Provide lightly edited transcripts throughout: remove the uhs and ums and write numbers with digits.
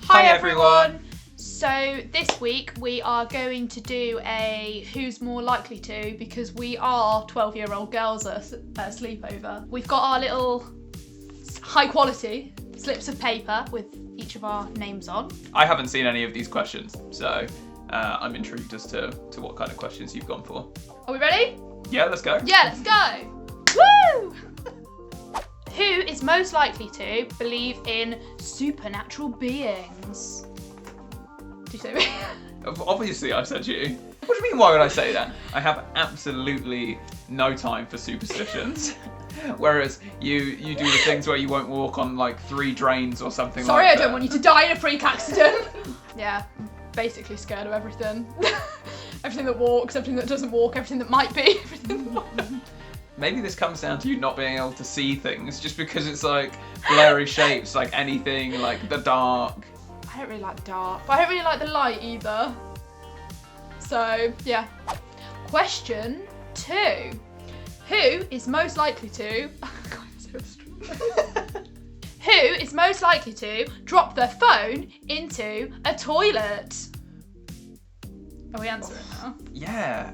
Hi everyone! So this week we are going to do a Who's More Likely To, because we are 12-year-old girls at a sleepover. We've got our little high quality slips of paper with each of our names on. I haven't seen any of these questions, so I'm intrigued as to what kind of questions you've gone for. Are we ready? Yeah, let's go. Yeah, let's go! Woo! Who is most likely to believe in supernatural beings? Do you say me? Obviously, I said you. What do you mean, why would I say that? I have absolutely no time for superstitions. Whereas you do the things where you won't walk on like 3 drains or something Sorry, like that. I don't want you to die in a freak accident. Yeah, basically scared of everything. Everything that walks, everything that doesn't walk, everything that might be, everything that... Maybe this comes down to you not being able to see things, just because it's like blurry shapes, like anything, like the dark. I don't really like the dark, but I don't really like the light either. So, yeah. Question 2. Who is most likely to... Who is most likely to drop their phone into a toilet? Are we answering now? Yeah.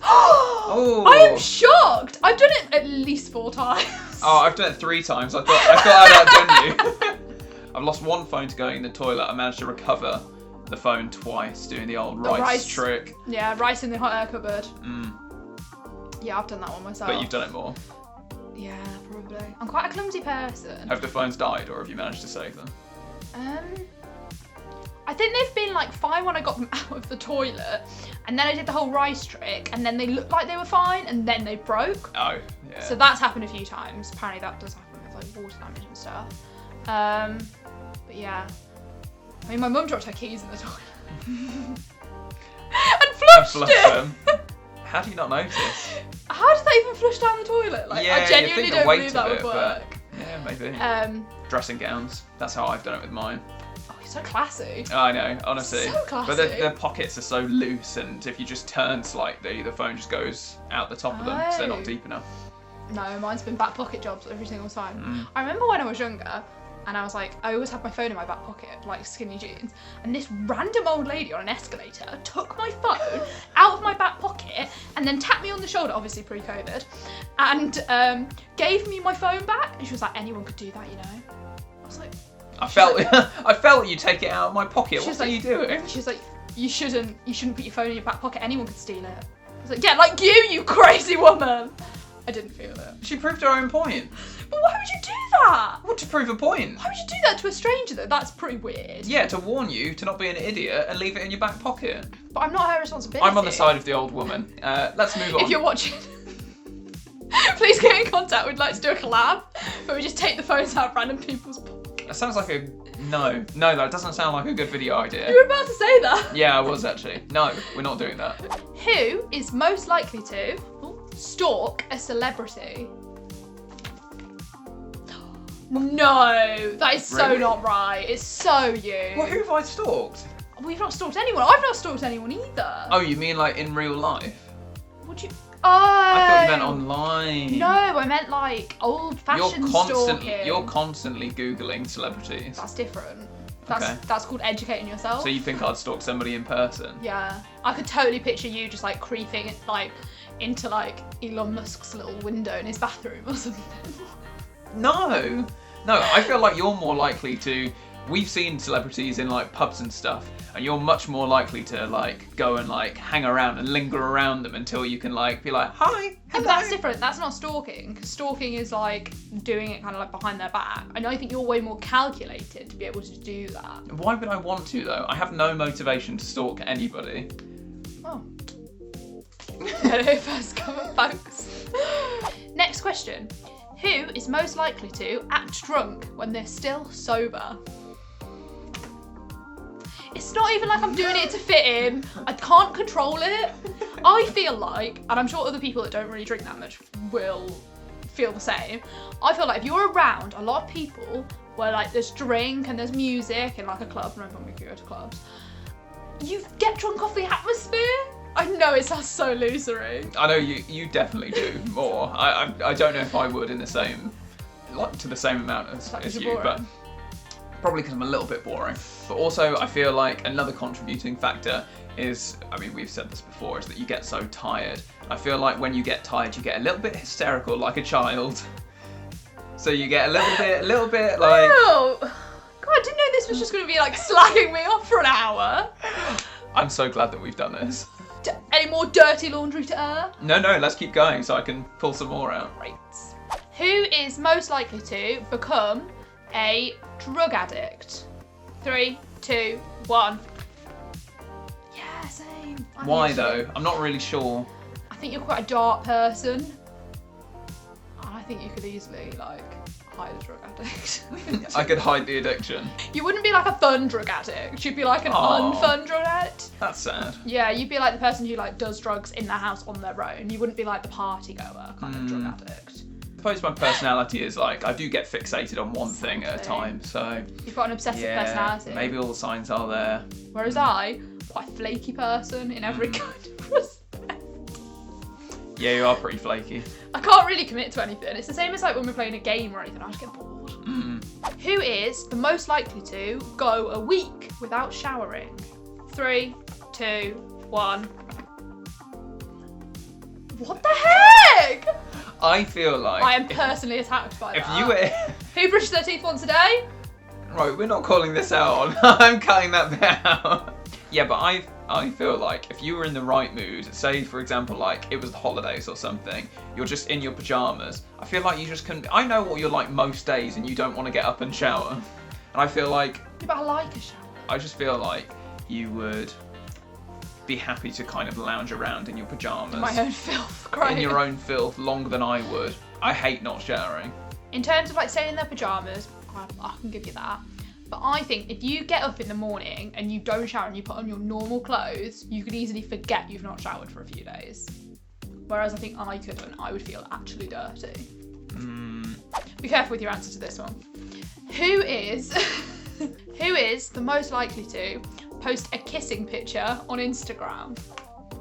Oh! I am shocked! I've done it at least 4 times. Oh, I've done it 3 times. I thought I'd outdone you. I've lost 1 phone to going in the toilet. I managed to recover the phone twice doing the old rice trick. Yeah, rice in the hot air cupboard. Mm. Yeah, I've done that one myself. But you've done it more. Yeah, probably. I'm quite a clumsy person. Have the phones died, or have you managed to save them? I think they've been like fine when I got them out of the toilet, and then I did the whole rice trick, and then they looked like they were fine, and then they broke. Oh, yeah. So that's happened a few times. Apparently that does happen with like water damage and stuff. But yeah. I mean, my mum dropped her keys in the toilet. and flushed them. How do you not notice? How did that even flush down the toilet? Like, yeah, I genuinely don't believe that it, would work. Yeah, maybe. Dressing gowns. That's how I've done it with mine. Oh, you're so classy. I know, honestly. So classy. But the pockets are so loose, and if you just turn slightly, the phone just goes out the top of them, because they're not deep enough. No, mine's been back pocket jobs every single time. I remember when I was younger, and I was like, I always had my phone in my back pocket, like skinny jeans, and this random old lady on an escalator took my phone out of my back pocket and then tapped me on the shoulder, obviously pre-COVID, and gave me my phone back, and she was like, anyone could do that, you know? I was like... I felt you take it out of my pocket. What are you doing? She was like, you shouldn't put your phone in your back pocket, anyone could steal it. I was like, yeah, like you crazy woman! I didn't feel it. She proved her own point. But why would you do that? What, to prove a point? Why would you do that to a stranger though? That's pretty weird. Yeah, to warn you to not be an idiot and leave it in your back pocket. But I'm not her responsibility. I'm on the side of the old woman. Let's move on. If you're watching, please get in contact. We'd like to do a collab where we just take the phones out of random people's pockets. That sounds like a... No, that doesn't sound like a good video idea. You were about to say that. Yeah, I was actually. No, we're not doing that. Who is most likely to stalk a celebrity? No, that is so Really? not right. It's so you. Well, who have I stalked? We've not stalked anyone. I've not stalked anyone either. Oh, you mean like in real life? Would you? Oh. I thought you meant online. No, I meant like old-fashioned stalking. You're constantly Googling celebrities. That's different. Okay. That's called educating yourself. So you think I'd stalk somebody in person? Yeah, I could totally picture you just like creeping like into like Elon Musk's little window in his bathroom or something. No, I feel like you're more likely to... We've seen celebrities in like pubs and stuff, and you're much more likely to like go and like hang around and linger around them until you can like be like, hi, hello. But that's different. That's not stalking, because stalking is like doing it kind of like behind their back. And I think you're way more calculated to be able to do that. Why would I want to though? I have no motivation to stalk anybody. Oh. Hello, first comment, folks. Next question. Who is most likely to act drunk when they're still sober? It's not even like I'm doing it to fit in. I can't control it. I feel like, and I'm sure other people that don't really drink that much will feel the same. I feel like if you're around a lot of people where like there's drink and there's music in like a club, remember when we go to clubs, you get drunk off the atmosphere. I know it sounds so losery. I know you definitely do more. I don't know if I would in the same, like to the same amount as you, but probably because I'm a little bit boring. But also I feel like another contributing factor is, I mean, we've said this before, is that you get so tired. I feel like when you get tired, you get a little bit hysterical, like a child. So you get a little bit like. Oh, God, I didn't know this was just going to be like slagging me off for an hour. I'm so glad that we've done this. Any more dirty laundry to air? No, let's keep going so I can pull some more out. Right. Who is most likely to become a drug addict? 3, 2, 1. Yeah, same. Why though? I'm not really sure. I think you're quite a dark person. I think you could easily like hide a drug addict. I could hide the addiction. You wouldn't be like a fun drug addict. You'd be like an unfun drug addict. That's sad. Yeah, you'd be like the person who like does drugs in their house on their own. You wouldn't be like the party goer kind of drug addict. I suppose my personality is like, I do get fixated on one thing at a time, so. You've got an obsessive personality. Maybe all the signs are there. Whereas I, quite a flaky person in every kind of respect. Yeah, you are pretty flaky. I can't really commit to anything. It's the same as like when we're playing a game or anything, I just get bored. Who is the most likely to go a week without showering? 3, 2, 1. What the heck? I feel like I am personally attacked by that. if you were Who brushes their teeth once a day? right, we're not calling this out. I'm cutting that bit out. Yeah, but I feel like if you were in the right mood, say for example like it was the holidays or something, you're just in your pajamas, I feel like you just couldn't. I know what you're like most days and you don't want to get up and shower. And I feel like Yeah, but I like a shower. I just feel like you would be happy to kind of lounge around in your pajamas. My own filth, great. In your own filth longer than I would. I hate not showering. In terms of like staying in their pajamas, I can give you that. But I think if you get up in the morning and you don't shower and you put on your normal clothes, you could easily forget you've not showered for a few days. Whereas I think I couldn't. I would feel actually dirty. Be careful with your answer to this one. Who is the most likely to post a kissing picture on Instagram?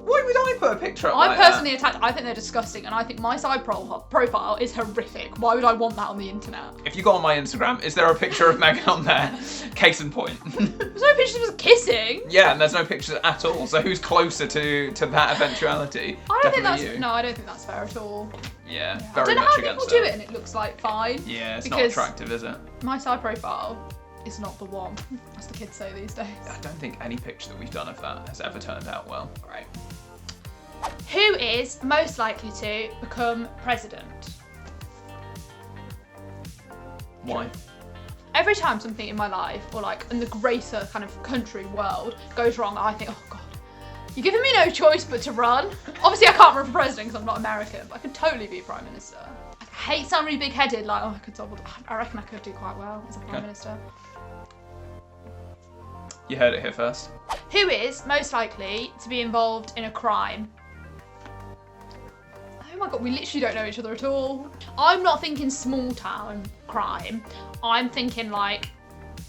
Why would I put a picture up I'm like personally attacked. I think they're disgusting, and I think my side profile is horrific. Why would I want that on the internet? If you go on my Instagram, is there a picture of Megan on there? Case in point. There's no pictures of us kissing. Yeah, and there's no pictures at all. So who's closer to that eventuality? I don't think Definitely that's you. No, I don't think that's fair at all. Yeah, I very don't know much how people against do it. it and it looks like fine. Yeah, it's not because attractive, is it? My side profile is not the one, as the kids say these days. I don't think any picture that we've done of that has ever turned out well. Right. Who is most likely to become president? Why? Every time something in my life, or like in the greater kind of country world, goes wrong, I think, oh God, you're giving me no choice but to run. Obviously, I can't run for president because I'm not American, but I could totally be prime minister. I hate sounding really big-headed, like, oh, I reckon I could do quite well as a prime minister. You heard it here first. Who is most likely to be involved in a crime? Oh my God, we literally don't know each other at all. I'm not thinking small town crime. I'm thinking like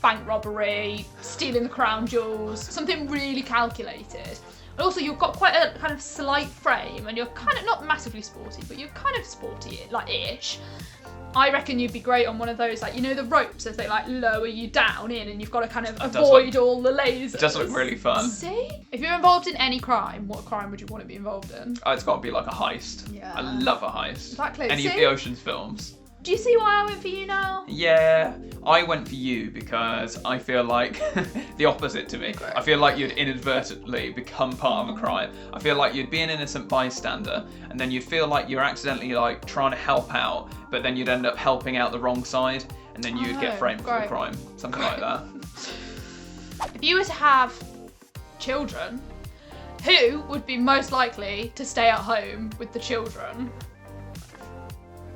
bank robbery, stealing the crown jewels, something really calculated. And also you've got quite a kind of slight frame and you're kind of not massively sporty, but you're kind of sporty, like ish. I reckon you'd be great on one of those, like, you know, the ropes as they like lower you down in and you've got to kind of avoid all the lasers. It does look really fun. See? If you're involved in any crime, what crime would you want to be involved in? Oh, it's got to be like a heist. Yeah. I love a heist. Exactly. Any of See? the Ocean's films. Do you see why I went for you now? Yeah, I went for you because I feel like the opposite to me. Great. I feel like you'd inadvertently become part of a crime. I feel like you'd be an innocent bystander and then you'd feel like you're accidentally like trying to help out, but then you'd end up helping out the wrong side and then you'd get framed for the great. crime. Something like that. If you were to have children, who would be most likely to stay at home with the children?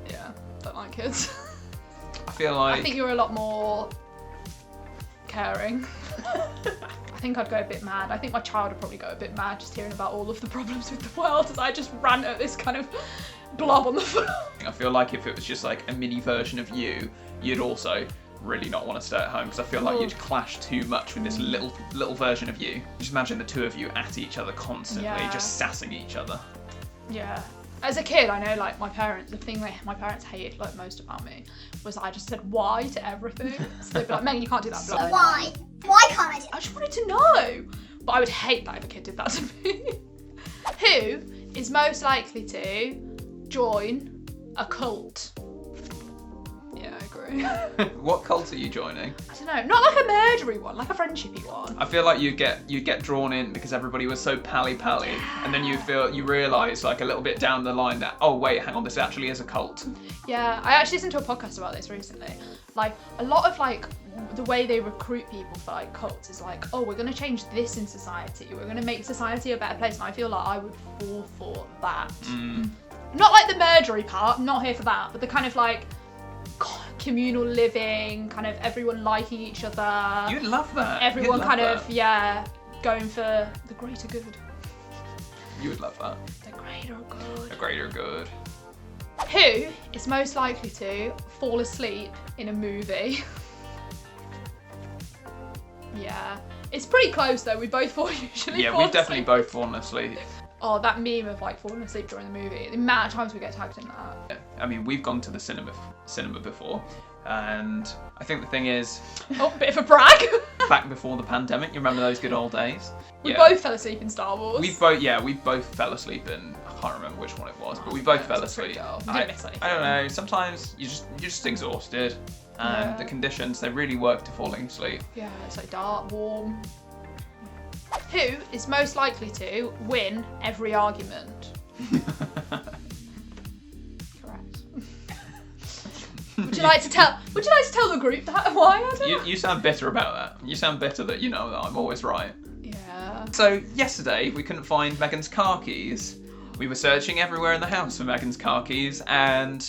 Yeah, don't like kids. I feel like... I think you're a lot more caring. I think I'd go a bit mad. I think my child would probably go a bit mad just hearing about all of the problems with the world as I just rant at this kind of blob on the phone. I feel like if it was just like a mini version of you, you'd also really not want to stay at home because I feel like you'd clash too much with this little version of you. Just imagine the two of you at each other constantly, just sassing each other. Yeah. As a kid, I know, like, my parents, the thing that my parents hated, like, most about me was I just said why to everything. So they'd be like, Megan, you can't do that. So why? Why can't I do that? I just wanted to know. But I would hate that if a kid did that to me. Who is most likely to join a cult? Yeah, I agree. What cult are you joining? I don't know. Not like a murdery one, like a friendshipy one. I feel like you get drawn in because everybody was so pally, and then you realise like a little bit down the line that, oh wait, hang on, this actually is a cult. Yeah, I actually listened to a podcast about this recently. Like, a lot of like the way they recruit people for like cults is like, oh, we're gonna change this in society. We're gonna make society a better place. And I feel like I would fall for that. Not like the murdery part. I'm not here for that. But the kind of like communal living, kind of everyone liking each other. You'd love that. Everyone kind of going for the greater good. You would love that. The greater good. The greater good. Who is most likely to fall asleep in a movie? Yeah. It's pretty close though. We both usually Yeah, fall we've definitely asleep. both fallen asleep. Oh, that meme of like falling asleep during the movie. The amount of times we get tagged in that. Yeah. I mean, we've gone to the cinema before, and I think the thing is, Oh, bit of a brag. back before the pandemic, you remember those good old days? We both fell asleep in Star Wars. We both fell asleep in, I can't remember which one it was, but we both fell asleep. We didn't miss anything. I don't know, sometimes you're just exhausted, and the conditions, they really work to falling asleep. Yeah, it's like dark, warm. Who is most likely to win every argument? Correct. Would you like to tell the group that? Why? I don't know. You sound bitter about that. You sound bitter that you know that I'm always right. Yeah. So yesterday we couldn't find Megan's car keys. We were searching everywhere in the house for Megan's car keys, and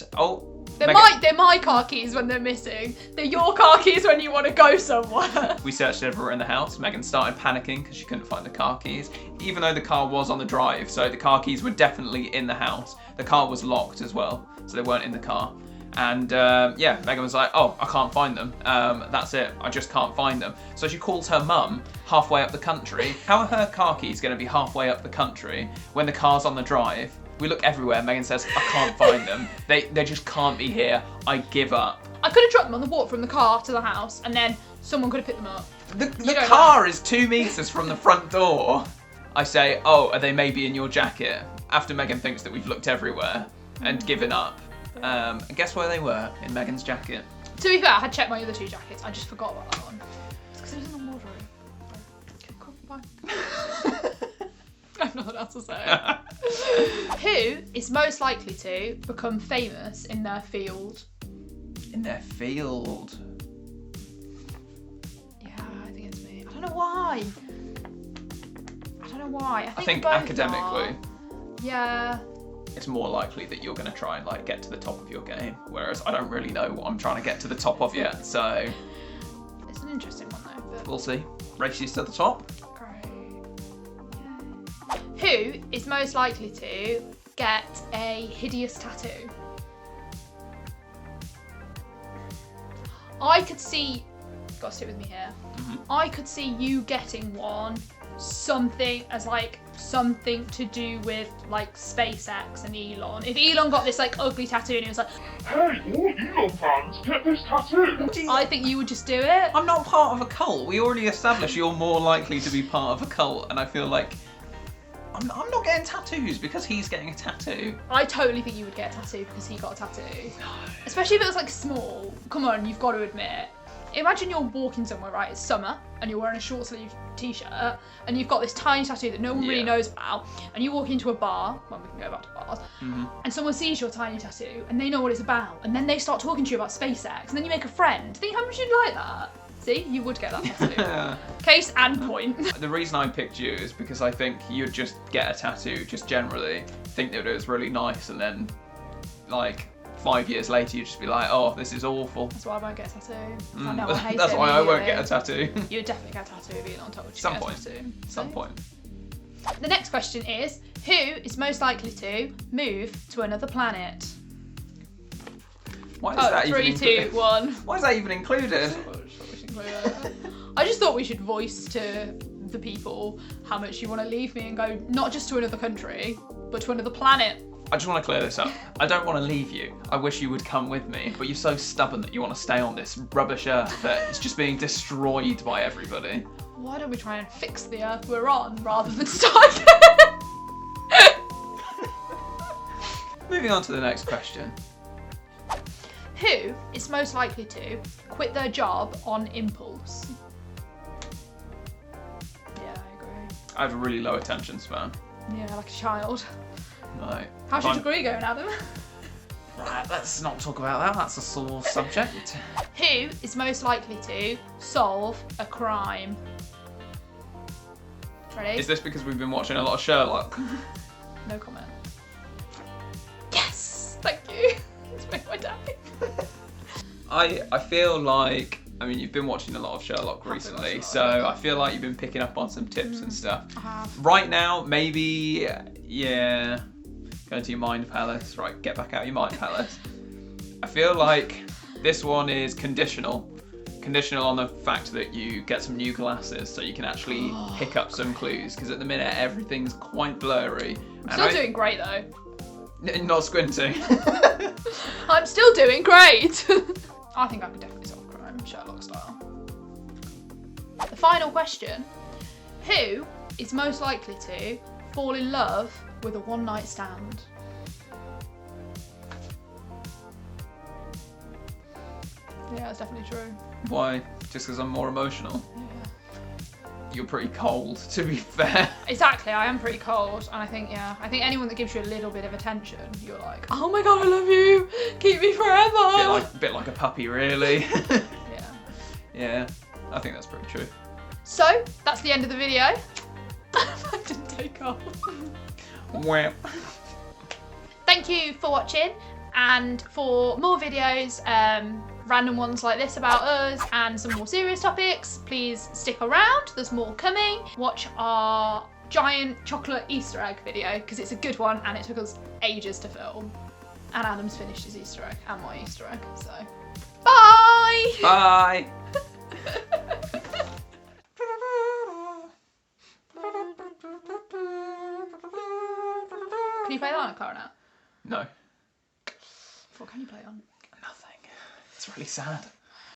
they're my car keys when they're missing. They're your car keys when you want to go somewhere. We searched everywhere in the house. Megan started panicking because she couldn't find the car keys, even though the car was on the drive, so the car keys were definitely in the house. The car was locked as well, so they weren't in the car. And Megan was like, oh, I can't find them. That's it. I just can't find them. So she calls her mum halfway up the country. How are her car keys going to be halfway up the country when the car's on the drive? We look everywhere. Megan says, I can't find them. They just can't be here. I give up. I could have dropped them on the walk from the car to the house, and then someone could have picked them up. The car is 2 meters from the front door. I say, oh, are they maybe in your jacket? After Megan thinks that we've looked everywhere and given up. And guess where they were? In Megan's jacket. To be fair, I had checked my other 2 jackets. I just forgot about that one. It's because it was in the wardrobe. Okay, cool, bye. I have nothing else to say. Who is most likely to become famous in their field? In their field? Yeah, I think it's me. I don't know why. I think both academically. are. Yeah. It's more likely that you're going to try and like get to the top of your game, whereas I don't really know what I'm trying to get to the top of yet, so It's an interesting one though. But... we'll see. Races to the top. Who is most likely to get a hideous tattoo? I could see, gotta sit with me here. I could see you getting one, something to do with like SpaceX and Elon. If Elon got this like ugly tattoo and he was like, hey, all Elon fans, get this tattoo. I think you would just do it. I'm not part of a cult. We already established you're more likely to be part of a cult, and I feel like I'm not getting tattoos because he's getting a tattoo. I totally think you would get a tattoo because he got a tattoo. Especially if it was like small. Come on, you've got to admit. Imagine you're walking somewhere, right? It's summer and you're wearing a short sleeve t-shirt and you've got this tiny tattoo that no one really knows about, and you walk into a bar, well, we can go back to bars, and someone sees your tiny tattoo and they know what it's about, and then they start talking to you about SpaceX, and then you make a friend. Think how much you'd like that. See, you would get that tattoo. Case and point. The reason I picked you is because I think you'd just get a tattoo, just generally think that it was really nice, and then like 5 years later you'd just be like, oh, this is awful. That's why I won't get a tattoo. I know I hate That's it why I won't immediately. get a tattoo. You'd definitely get a tattoo if Elon told you to Some get point. a tattoo. Some point. The next question is, who is most likely to move to another planet? Why is Oh, that 3, even 2, included? 1. Why is that even included? I just thought we should voice to the people how much you want to leave me and go not just to another country, but to another planet. I just want to clear this up. I don't want to leave you. I wish you would come with me, but you're so stubborn that you want to stay on this rubbish earth that it's just being destroyed by everybody. Why don't we try and fix the earth we're on rather than start again? Moving on to the next question. Who is most likely to quit their job on impulse? Yeah, I agree. I have a really low attention span. Yeah, like a child. Right. How's your degree going, Adam? Right, let's not talk about that. That's a sore subject. Who is most likely to solve a crime? Ready? Is this because we've been watching a lot of Sherlock? No comment. Yes! Thank you. It's made my day. I feel like, I mean, you've been watching a lot of Sherlock recently, so I feel like you've been picking up on some tips and stuff. I have. Right now, maybe, yeah, go into your mind palace. Right, get back out your mind palace. I feel like this one is conditional. Conditional on the fact that you get some new glasses so you can actually pick up some clues, because at the minute everything's quite blurry. I'm still doing great though. Not squinting. I'm still doing great. I think I could definitely solve a crime, Sherlock style. The final question. Who is most likely to fall in love with a one-night stand? Yeah, that's definitely true. Why? Just because I'm more emotional? Yeah. You're pretty cold, to be fair. Exactly, I am pretty cold, and I think anyone that gives you a little bit of attention, you're like, oh my god, I love you, keep me forever. Bit like a puppy, really. Yeah. Yeah, I think that's pretty true. So, that's the end of the video. I didn't take off. Wham. Thank you for watching, and for more videos, random ones like this about us and some more serious topics, please stick around, there's more coming. Watch our giant chocolate Easter egg video because it's a good one and it took us ages to film. And Adam's finished his Easter egg and my Easter egg, so bye! Bye. Can you play that on a clarinet? No. What can you play on? Nothing. It's really sad.